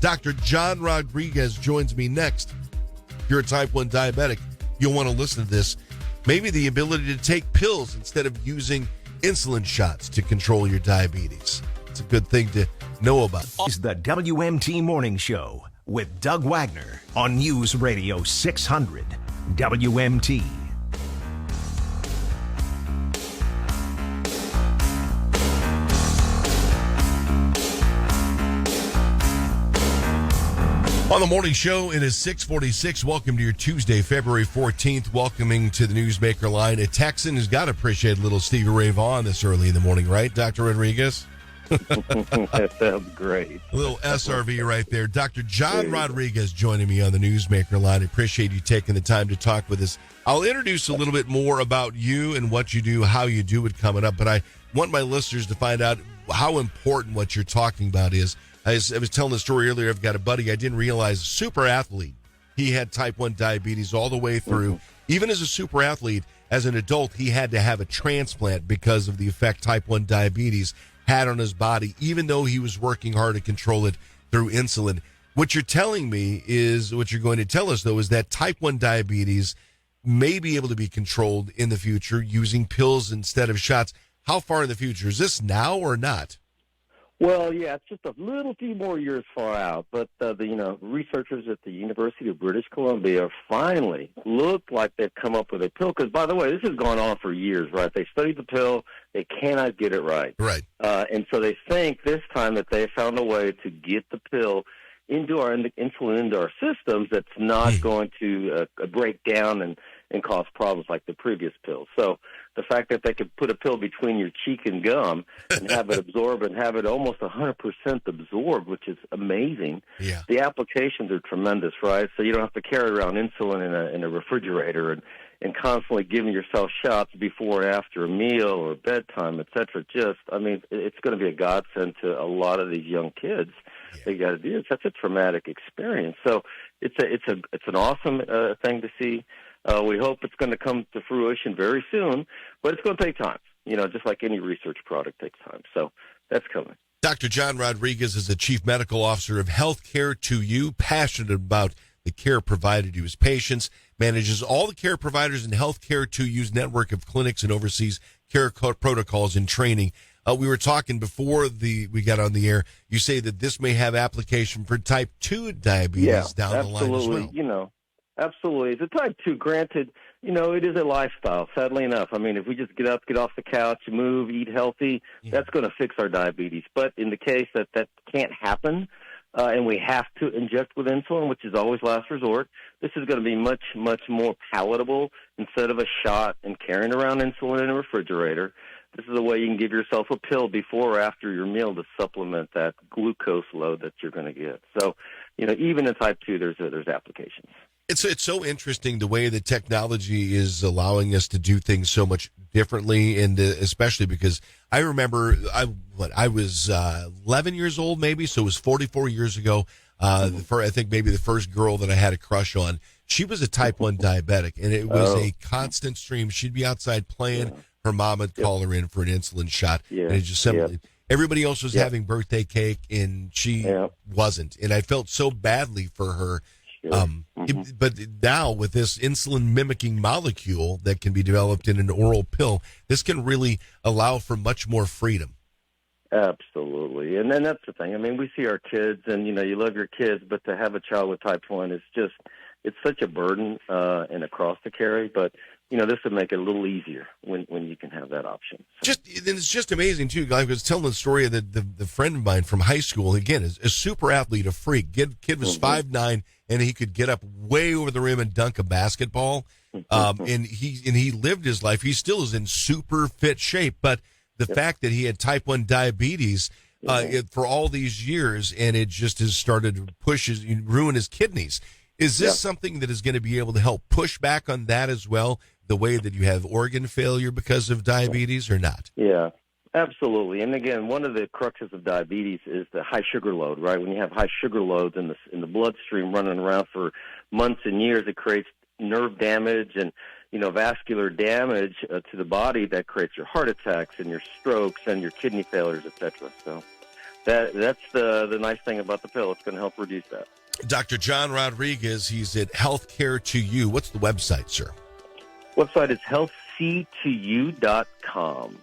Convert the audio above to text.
Dr. John Rodriguez joins me next. If you're a type 1 diabetic, you'll want to listen to this. Maybe the ability to take pills instead of using insulin shots to control your diabetes. It's a good thing to know about. It's the WMT Morning Show with Doug Wagner on News Radio 600 WMT. On the morning show, it is 6:46. Welcome to your Tuesday, February 14th. Welcoming to the Newsmaker line, a Texan who's got to appreciate little Stevie Ray Vaughan this early in the morning, right, Dr. Rodriguez? That sounds great. A little SRV right there. Dr. John Rodriguez joining me on the Newsmaker line. I appreciate you taking the time to talk with us. I'll introduce a little bit more about you and what you do, how you do it coming up, but I want my listeners to find out how important what you're talking about is. I was telling the story earlier. I've got a buddy I didn't realize, a super athlete. He had type 1 diabetes all the way through. Mm-hmm. Even as a super athlete, as an adult, he had to have a transplant because of the effect type 1 diabetes had on his body, even though he was working hard to control it through insulin. What you're telling me is, what you're going to tell us, though, is that type 1 diabetes may be able to be controlled in the future using pills instead of shots. How far in the future? Is this now or not? Well, yeah, it's just a little few more years far out, but the researchers at the University of British Columbia finally look like they've come up with a pill. Because, by the way, this has gone on for years, right? They studied the pill, they cannot get it right, and so they think this time that they found a way to get the pill into our insulin into our systems that's not going to break down and cause problems like the previous pills. So the fact that they could put a pill between your cheek and gum and have it absorb and have it almost 100% absorbed, which is amazing. Yeah. The applications are tremendous, right? So you don't have to carry around insulin in a refrigerator and constantly giving yourself shots before and after a meal or bedtime, et cetera. It's going to be a godsend to a lot of these young kids. Yeah. They got to do it. It's such a traumatic experience. So it's an awesome thing to see. We hope it's going to come to fruition very soon, but it's going to take time. Just like any research product takes time. So that's coming. Dr. John Rodriguez is the Chief Medical Officer of Healthcare to You, passionate about the care provided to his patients, manages all the care providers in Healthcare to You's network of clinics and oversees care protocols and training. We were talking before we got on the air. You say that this may have application for type 2 diabetes down the line as well. Absolutely. It's a type 2. Granted, it is a lifestyle, sadly enough. If we just get up, get off the couch, move, eat healthy, that's going to fix our diabetes. But in the case that can't happen, and we have to inject with insulin, which is always last resort, this is going to be much, much more palatable instead of a shot and carrying around insulin in a refrigerator. This is a way you can give yourself a pill before or after your meal to supplement that glucose load that you're going to get. So, even in type 2, there's applications. It's so interesting the way the technology is allowing us to do things so much differently, and especially because I remember I was 11 years old maybe, so it was 44 years ago. I think maybe the first girl that I had a crush on, she was a type 1 diabetic, and it was a constant stream. She'd be outside playing. Her mom would call her in for an insulin shot, and it just simply everybody else was having birthday cake, and she wasn't, and I felt so badly for her. But now with this insulin mimicking molecule that can be developed in an oral pill, this can really allow for much more freedom. Absolutely. And then that's the thing. We see our kids and, you love your kids, but to have a child with type 1 is it's such a burden and a cross to carry. But, this would make it a little easier when you can have that option. So. It's just amazing, too. I was telling the story of the friend of mine from high school, again, is a super athlete, a freak. Kid was 5'9", and he could get up way over the rim and dunk a basketball. And he lived his life. He still is in super fit shape. But the fact that he had type 1 diabetes for all these years, and it just has started to ruin his kidneys. Is this something that is going to be able to help push back on that as well, the way that you have organ failure because of diabetes, or not? Yeah, absolutely. And again, one of the cruxes of diabetes is the high sugar load, right? When you have high sugar loads in the bloodstream running around for months and years, it creates nerve damage and vascular damage to the body that creates your heart attacks and your strokes and your kidney failures, et cetera. So That's the nice thing about the pill. It's going to help reduce that. Dr. John Rodriguez, he's at Healthcare to You. What's the website, sir? Website is healthc2u.com.